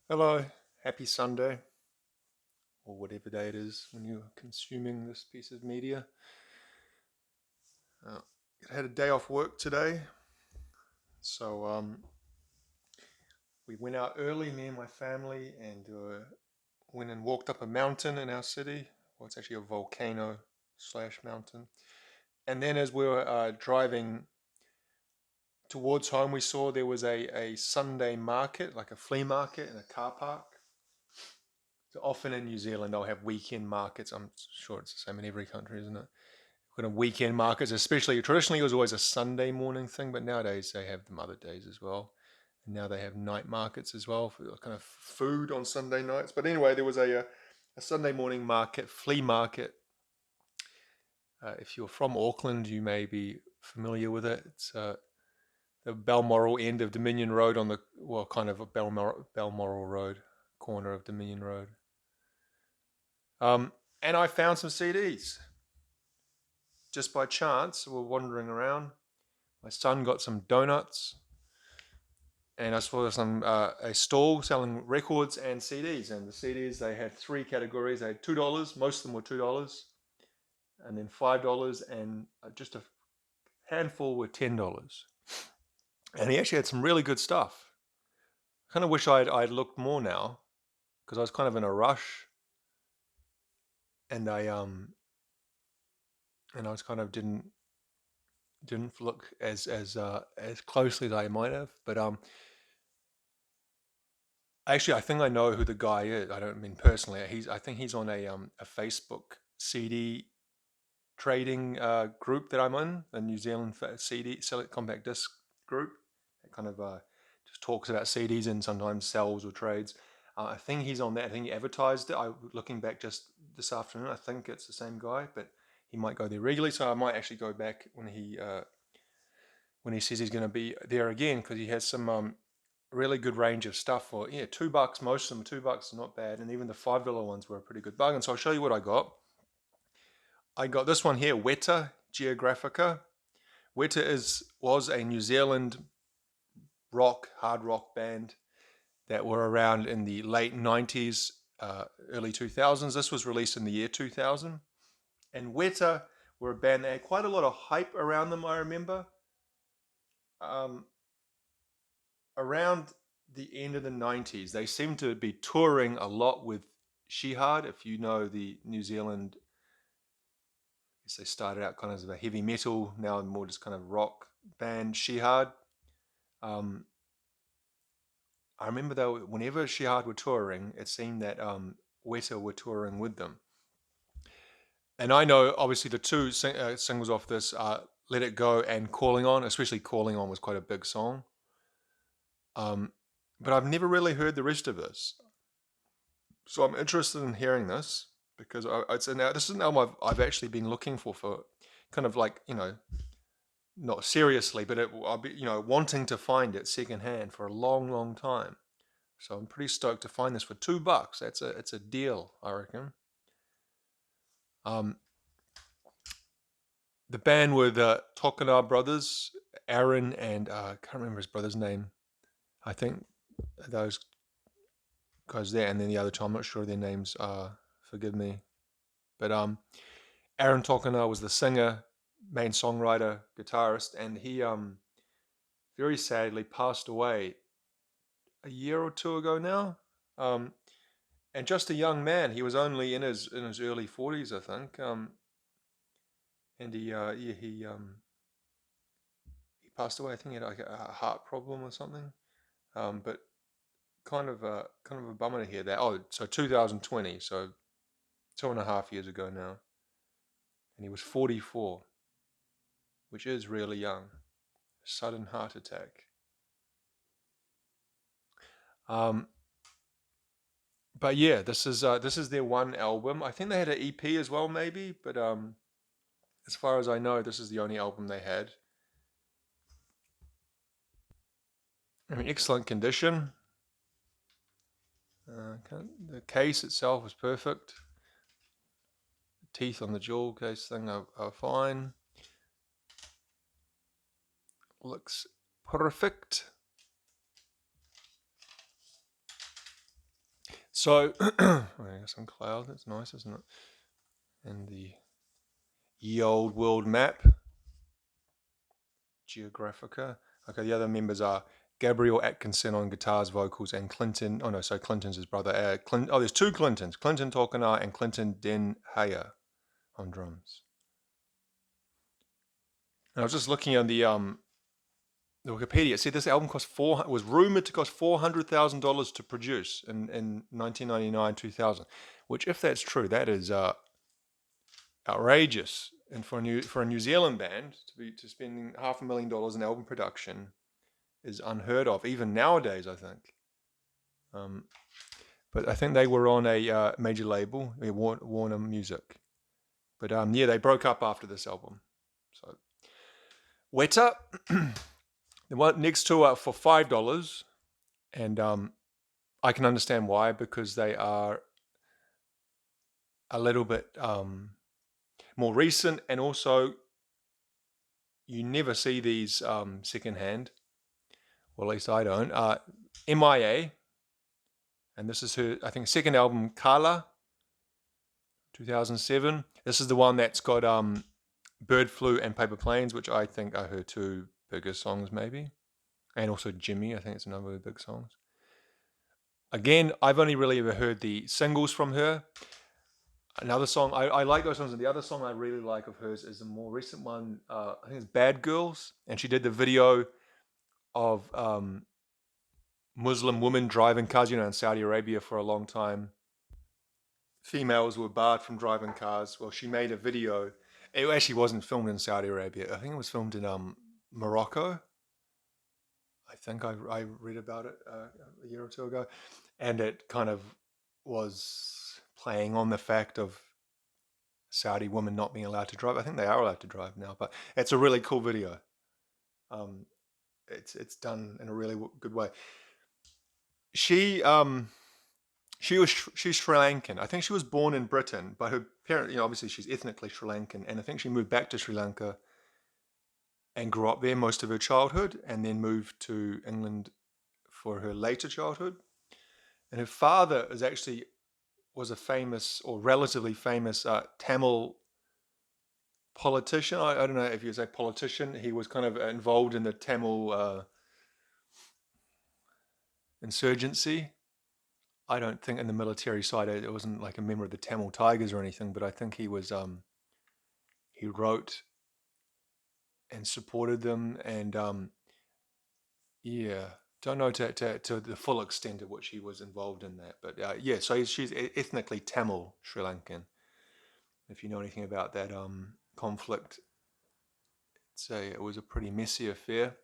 Hello, happy Sunday, or whatever day it is when you're consuming this piece of media. Uh, I had a day off work today, so we went out early, me and my family, and went and walked up a mountain in our city. Well, it's actually a volcano slash mountain. And then as we were driving towards home, we saw there was a Sunday market, like a flea market in a car park. So often in New Zealand, they'll have weekend markets. I'm sure it's the same in every country, isn't it? Kind of weekend markets, especially traditionally it was always a Sunday morning thing, but nowadays they have them other days as well. And now they have night markets as well for kind of food on Sunday nights. But anyway, there was a Sunday morning market, flea market. If you're from Auckland, you may be familiar with it. It's the Balmoral end of Dominion Road on the, well, kind of a Balmoral Road, corner of Dominion Road. Um, and I found some CDs just by chance. We were wandering around. My son got some donuts, and I saw some a stall selling records and CDs. And the CDs, they had three categories. They had $2. Most of them were $2, and then $5, and just a handful were $10. And he actually had some really good stuff. I kind of wish I'd looked more now because I was kind of in a rush, and I was kind of didn't look as closely as I might have. But actually, I think I know who the guy is. I don't mean personally. I think he's on a Facebook CD trading group that I'm in, the New Zealand CD Select Compact Disc group. It kind of just talks about CDs and sometimes sells or trades. I think he's on that. I think he advertised it. Looking back just this afternoon, I think it's the same guy, but he might go there regularly. So I might actually go back when he says he's going to be there again because he has some really good range of stuff for $2. Most of them $2, not bad, and even the $5 ones were a pretty good bargain. So I'll show you what I got. I got this one here, Weta Geographica. Weta was a New Zealand hard rock band that were around in the late 90s, early 2000s. This was released in the year 2000. And Weta were a band that had quite a lot of hype around them, I remember. Um, Around the end of the 90s, they seemed to be touring a lot with Shihad. If you know the New Zealand, I guess they started out kind of as a heavy metal, now more just kind of rock band, Shihad. Um, I remember though, whenever Shihad were touring, it seemed that Weta were touring with them. And I know, obviously, the two singles off this are "Let It Go" and "Calling On." Especially "Calling On" was quite a big song. Um, but I've never really heard the rest of this. So I'm interested in hearing this because this is an album I've actually been looking for kind of like, not seriously, but I'll be, wanting to find it secondhand for a long, long time. So I'm pretty stoked to find this for $2. It's a deal, I reckon. Um, the band were the Tokana brothers, Aaron and I can't remember his brother's name. I think those guys there, and then the other two, I'm not sure their names. Forgive me, but Aaron Tokana was the singer, main songwriter, guitarist, and he very sadly passed away a year or two ago now. Um, and just a young man. He was only in his early 40s, I think. And he passed away. I think he had like a heart problem or something. But kind of a bummer to hear that. Oh, so 2020, so 2.5 years ago now, and he was 44, which is really young. Sudden heart attack. Um, but yeah, this is their one album. I think they had an EP as well, maybe, but as far as I know, this is the only album they had. I mean, excellent condition. The case itself is perfect. The teeth on the jewel case thing are fine. Looks perfect. So, I got some cloud. That's nice, isn't it? And the ye old world map, Geographica. Okay, the other members are Gabriel Atkinson on guitars, vocals, and Clinton. Oh no, so Clinton's his brother. There's two Clintons: Clinton Tolkienar and Clinton Den Haya on drums. And I was just looking on the Wikipedia. See, this album was rumored to cost $400,000 to produce in 1999 2000. Which, if that's true, that is outrageous. And for a New Zealand band to spending $500,000 in album production is unheard of, even nowadays, I think. But I think they were on a major label, Warner Music. But yeah, they broke up after this album. So Weta, the one next to for $5, and I can understand why, because they are a little bit more recent, and also you never see these secondhand. Well, at least I don't. M.I.A. And this is her, I think, second album, Kala, 2007. This is the one that's got Bird Flu and Paper Planes, which I think are her two biggest songs, maybe. And also Jimmy, I think it's another of the big songs. Again, I've only really ever heard the singles from her. Another song, I like those songs, and the other song I really like of hers is the more recent one, I think it's Bad Girls, and she did the video of Muslim women driving cars, in Saudi Arabia for a long time. Females were barred from driving cars. Well, she made a video. It actually wasn't filmed in Saudi Arabia. I think it was filmed in Morocco. I think I read about it a year or two ago. And it kind of was playing on the fact of Saudi women not being allowed to drive. I think they are allowed to drive now, but it's a really cool video. It's done in a really good way. She's Sri Lankan. I think she was born in Britain, but her parent, obviously she's ethnically Sri Lankan, and I think she moved back to Sri Lanka and grew up there most of her childhood, and then moved to England for her later childhood. And her father was a famous or relatively famous Tamil politician. I don't know if you say politician. He was kind of involved in the Tamil insurgency. I don't think in the military side it wasn't like a member of the Tamil Tigers or anything, but I think he was. He wrote and supported them, and yeah, don't know to the full extent of which he was involved in that, but yeah. So she's ethnically Tamil Sri Lankan. If you know anything about that conflict, it was a pretty messy affair.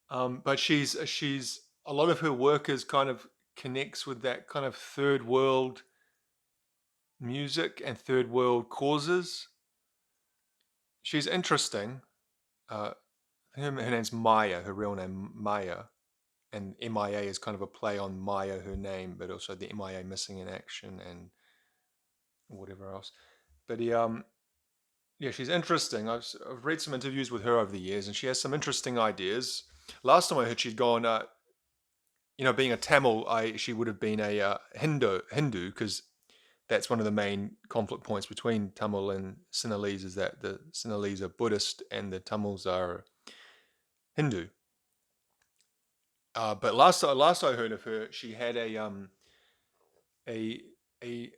But she's a lot of her work is kind of connects with that kind of third world music and third world causes. She's interesting. Her name's M.I.A, her real name M.I.A, and M.I.A is kind of a play on Maya, her name, but also the M.I.A missing in action and whatever else. But yeah, she's interesting. I've read some interviews with her over the years, and she has some interesting ideas. Last time I heard she'd gone, being a Tamil, she would have been a Hindu, because that's one of the main conflict points between Tamil and Sinhalese, is that the Sinhalese are Buddhist and the Tamils are Hindu. But last I heard of her, she had a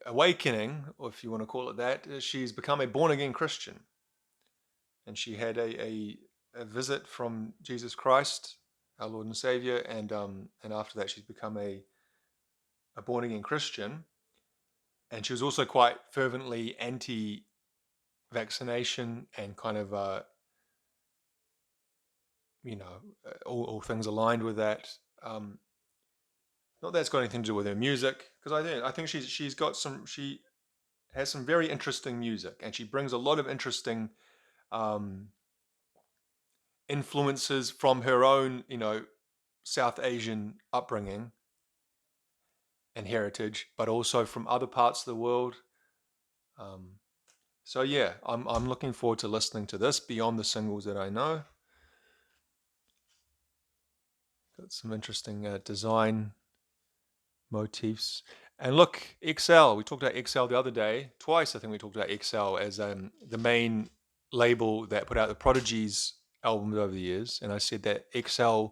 awakening, or if you want to call it that. She's become a born again Christian, and she had a visit from Jesus Christ, our Lord and Savior, and after that she's become a born again Christian, and she was also quite fervently anti-vaccination and kind of all things aligned with that. Not that it's got anything to do with her music, because I think she has some very interesting music, and she brings a lot of interesting influences from her own South Asian upbringing and heritage, but also from other parts of the world. So yeah, I'm looking forward to listening to this beyond the singles that I know. Got some interesting design motifs. And look, XL. We talked about XL the other day. Twice, I think we talked about XL as the main label that put out the Prodigy's albums over the years. And I said that XL,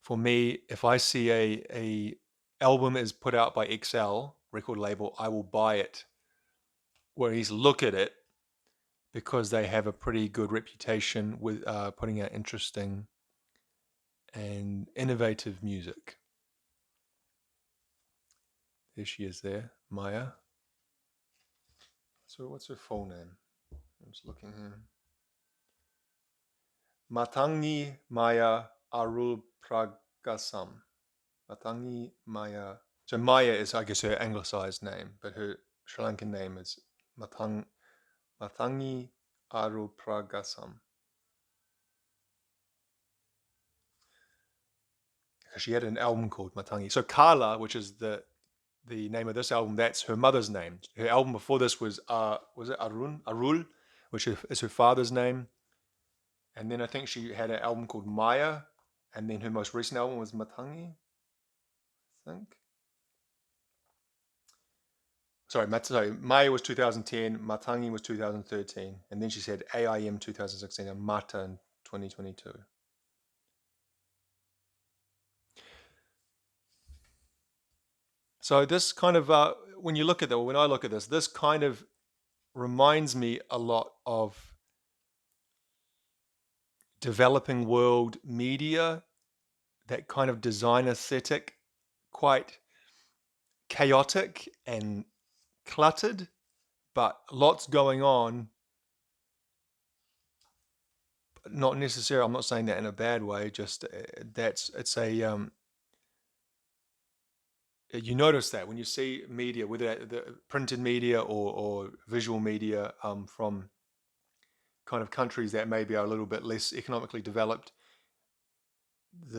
for me, if I see a album is put out by XL record label, I will buy it. Or at least look at it because they have a pretty good reputation with putting out interesting and innovative music. There she is there, M.I.A. So what's her full name? I'm just looking here. Matangi Maya Arul Pragasam. Matangi Maya. So Maya is, I guess, her anglicized name, but her Sri Lankan name is Matangi Arul Pragasam. Because she had an album called Matangi. So Kala, which is the name of this album, that's her mother's name. Her album before this was it Arul, which is her father's name. And then I think she had an album called Maya, and then her most recent album was Matangi, I think. Sorry, Maya was 2010, Matangi was 2013, and then she said AIM 2016 and Mata in 2022. So this kind of, when you look at that, when I look at this kind of reminds me a lot of developing world media, that kind of design aesthetic, quite chaotic and cluttered, but lots going on. Not necessarily. I'm not saying that in a bad way. Just it's a you notice that when you see media, whether the printed media or visual media from kind of countries that maybe are a little bit less economically developed,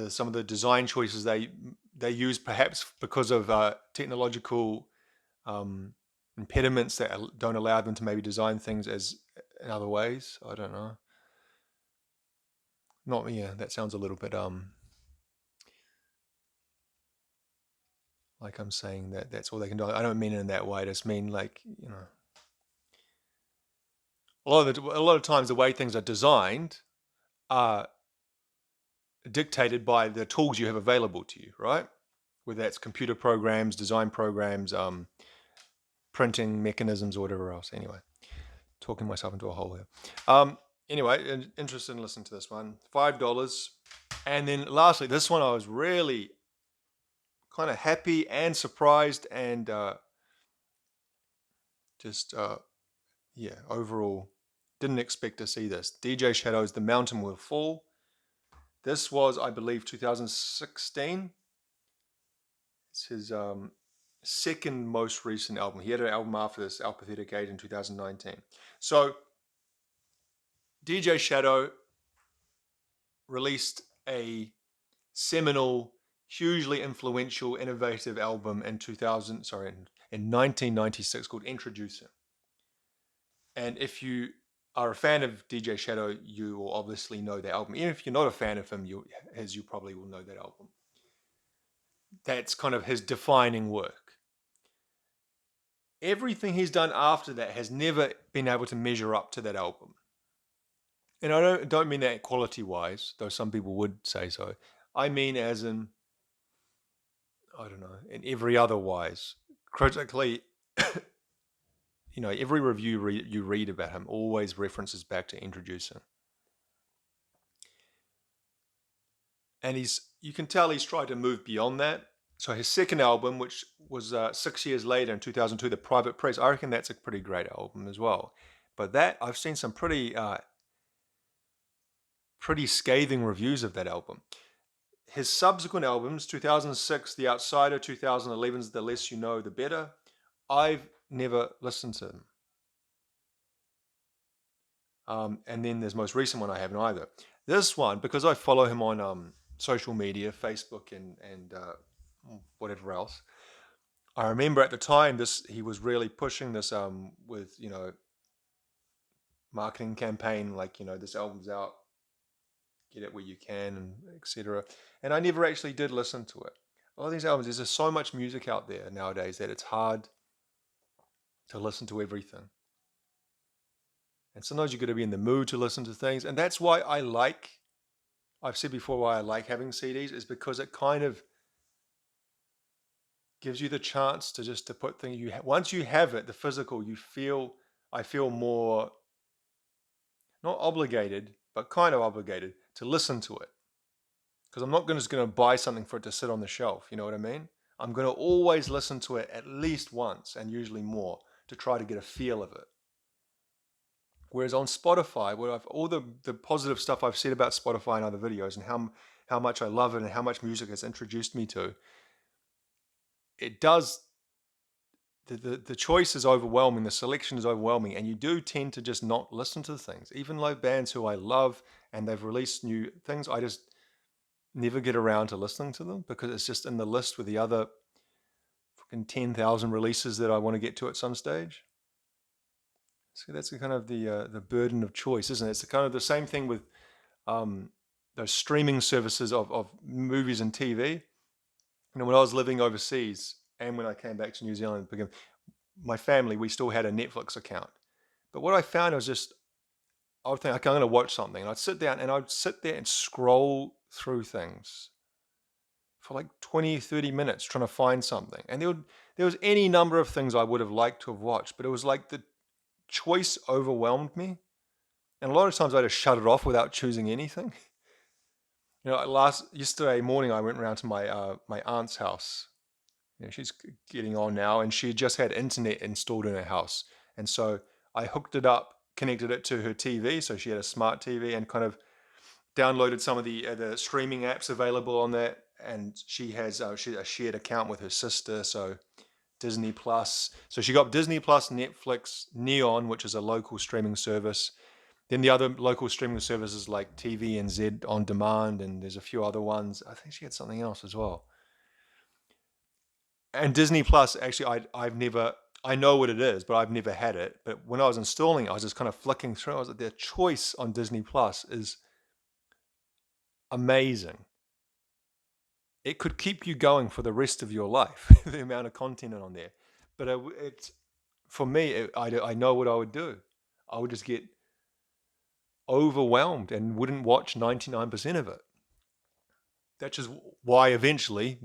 some of the design choices they use, perhaps because of technological impediments that don't allow them to maybe design things as in other ways. I don't know. Not yeah. That sounds a little bit like I'm saying that that's all they can do. I don't mean it in that way. I just mean like a lot of times the way things are designed are dictated by the tools you have available to you, right? Whether that's computer programs, design programs, printing mechanisms, or whatever else. Anyway, talking myself into a hole here. Anyway, interested in listening to this one. $5. And then lastly, this one I was really kind of happy and surprised and just overall didn't expect to see this. DJ Shadow's The Mountain Will Fall. This was, I believe, 2016. It's his second most recent album. He had an album after this, Apathetic Age, in 2019. So DJ Shadow released a seminal, hugely influential, innovative album in 1996 called Introducer. And if you are a fan of DJ Shadow, you will obviously know that album. Even if you're not a fan of him, you probably will know that album. That's kind of his defining work. Everything he's done after that has never been able to measure up to that album. And I don't mean that quality-wise, though some people would say so. I mean as in, I don't know, in every other wise. Critically, every review you read about him always references back to Introducing. And you can tell he's tried to move beyond that. So his second album, which was 6 years later in 2002, The Private Press, I reckon that's a pretty great album as well. But that, I've seen some pretty scathing reviews of that album. His subsequent albums, 2006, The Outsider, 2011's The Less You Know, The Better, I've never listened to them. And then this most recent one I haven't either. This one, because I follow him on social media, Facebook and whatever else, I remember at the time he was really pushing this with marketing campaign like this album's out, get it where you can, and etc. And I never actually did listen to it. a lot of these albums, there's just so much music out there nowadays that it's hard to listen to everything. And sometimes you've got to be in the mood to listen to things. And that's why I've said before, why I like having CDs is because it kind of gives you the chance to just to put things once you have it, the physical, I feel more, not obligated, but kind of obligated to listen to it. Because I'm not just going to buy something for it to sit on the shelf. You know what I mean? I'm going to always listen to it at least once and usually more to try to get a feel of it. Whereas on Spotify, where all the positive stuff I've said about Spotify in other videos and how much I love it and how much music has introduced me to, it does the choice is overwhelming, the selection is overwhelming, and you do tend to just not listen to things. Even though bands who I love and they've released new things, I just never get around to listening to them because it's just in the list with the other fucking 10,000 releases that I want to get to at some stage. So that's kind of the burden of choice, isn't it? It's kind of the same thing with um, those streaming services of movies and TV. You know, when I was living overseas and when I came back to New Zealand, my family, we still had a Netflix account. But what I found was just, I would think, okay, I'm going to watch something. And I'd sit there and scroll through things for like 20, 30 minutes trying to find something. And there was any number of things I would have liked to have watched, but it was like the choice overwhelmed me. And a lot of times I just shut it off without choosing anything. You know, yesterday morning I went around to my aunt's house. You know, she's getting on now, and she just had internet installed in her house, and so I hooked it up, connected it to her TV, so she had a smart TV, and kind of downloaded some of the streaming apps available on that. And she has a shared account with her sister, so Disney Plus. So she got Disney Plus, Netflix, Neon, which is a local streaming service. Then the other local streaming services like TV and Z on demand, and there's a few other ones. I think she had something else as well. And Disney Plus, actually, I've never, I know what it is, but I've never had it. But when I was installing it, I was just kind of flicking through. I was like, their choice on Disney Plus is amazing. It could keep you going for the rest of your life, the amount of content on there. But it's for me, I know what I would do. I would just get overwhelmed and wouldn't watch 99% of it. That's just why eventually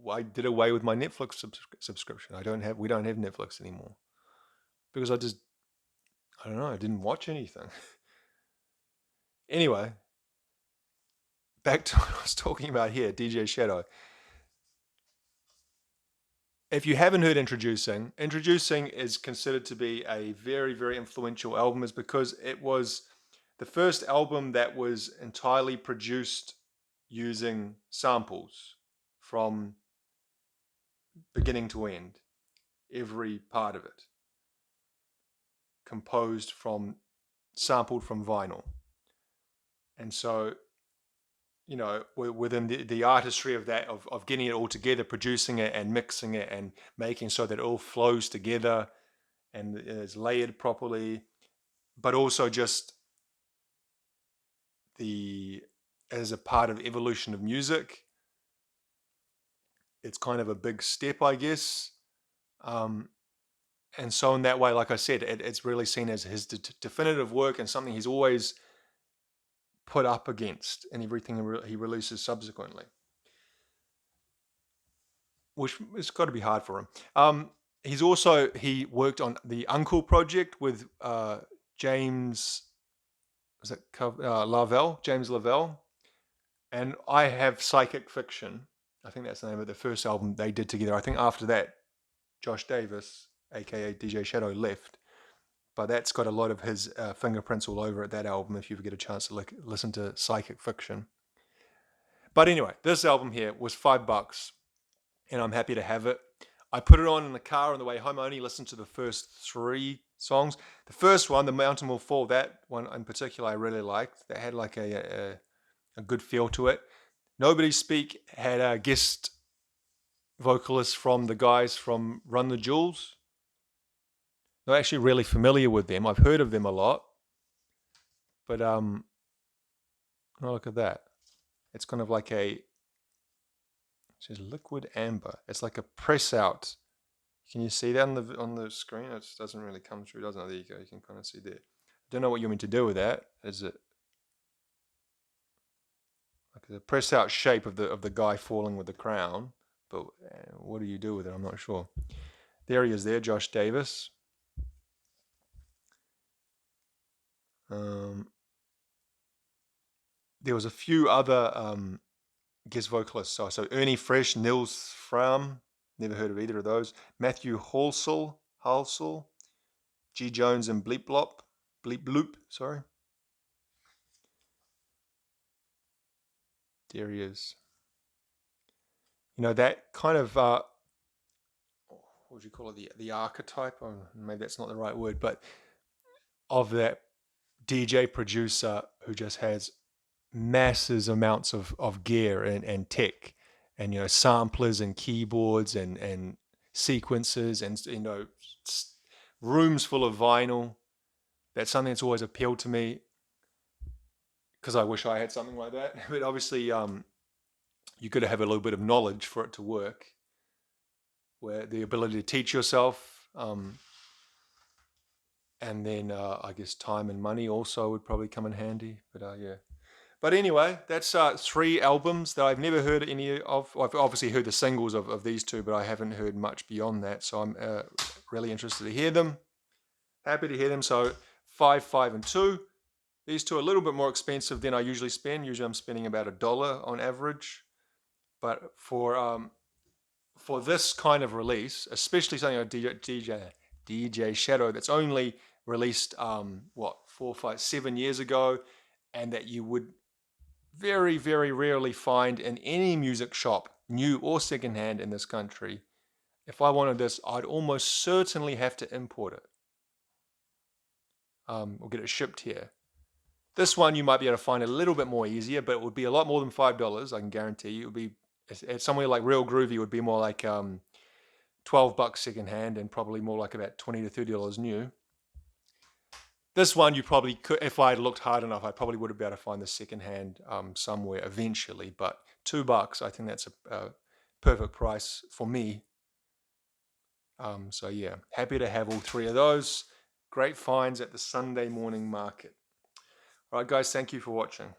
I did away with my Netflix subscription. We don't have Netflix anymore because I don't know, I didn't watch anything. Anyway, back to what I was talking about here, DJ Shadow. If you haven't heard Introducing is considered to be a very, very influential album, is because it was the first album that was entirely produced using samples from beginning to end, every part of it composed from, sampled from vinyl. And so, you know, within the artistry of that, of getting it all together, producing it and mixing it and making so that it all flows together and is layered properly, but also just the, as a part of evolution of music, it's kind of a big step, I guess. Um, and so in that way, like I said, it's really seen as his definitive work and something he's always put up against in everything he releases subsequently, which has got to be hard for him. He worked on the Uncle project with James, was it Lavelle, James Lavelle, and I have Psychic Fiction. I think that's the name of the first album they did together. I think after that, Josh Davis, aka DJ Shadow, left, but that's got a lot of his fingerprints all over it. That album, if you ever get a chance to listen to Psychic Fiction. But anyway, this album here was $5, and I'm happy to have it. I put it on in the car on the way home. I only listened to the first 3 songs. The first one, The Mountain Will Fall, that one in particular I really liked. That had like a good feel to it. Nobody Speak had a guest vocalist from the guys from Run the Jewels. Not actually really familiar with them. I've heard of them a lot. But oh, look at that. It's kind of like a says liquid amber. It's like a press out. Can you see that on the screen? It doesn't really come through, doesn't it? There you go. You can kind of see there. I don't know what you mean to do with that. Is it like the press out shape of the guy falling with the crown? But what do you do with it? I'm not sure. There he is. There, Josh Davis. There was a few other guest vocalists. So Ernie Fresh, Nils Fram. Never heard of either of those. Matthew Halsall, G Jones, and Bleep Bloop. Sorry. There he is. You know, that kind of what would you call it, the archetype, or maybe that's not the right word, but of that DJ producer who just has massive amounts of gear and tech, and samplers and keyboards and sequences, and rooms full of vinyl. That's something that's always appealed to me, because I wish I had something like that. But obviously, you got to have a little bit of knowledge for it to work, where the ability to teach yourself, and then I guess time and money also would probably come in handy. But yeah. But anyway, that's 3 albums that I've never heard any of. I've obviously heard the singles of these 2, but I haven't heard much beyond that. So I'm really interested to hear them. Happy to hear them. So 5, 5, and 2. These 2 are a little bit more expensive than I usually spend. Usually I'm spending about $1 on average. But for this kind of release, especially something like DJ Shadow, that's only released 4, 5, 7 years ago, and that you would very, very rarely find in any music shop, new or secondhand, in this country. If I wanted this, I'd almost certainly have to import it, or get it shipped here. This one you might be able to find a little bit more easier, but it would be a lot more than $5. I can guarantee you. It would be at somewhere like Real Groovy. It would be more like $12 secondhand, and probably more like about $20 to $30 new. This one you probably could, if I had looked hard enough, I probably would have been able to find the secondhand somewhere eventually. But $2, I think that's a perfect price for me. So yeah, happy to have all 3 of those. Great finds at the Sunday morning market. All right, guys, thank you for watching.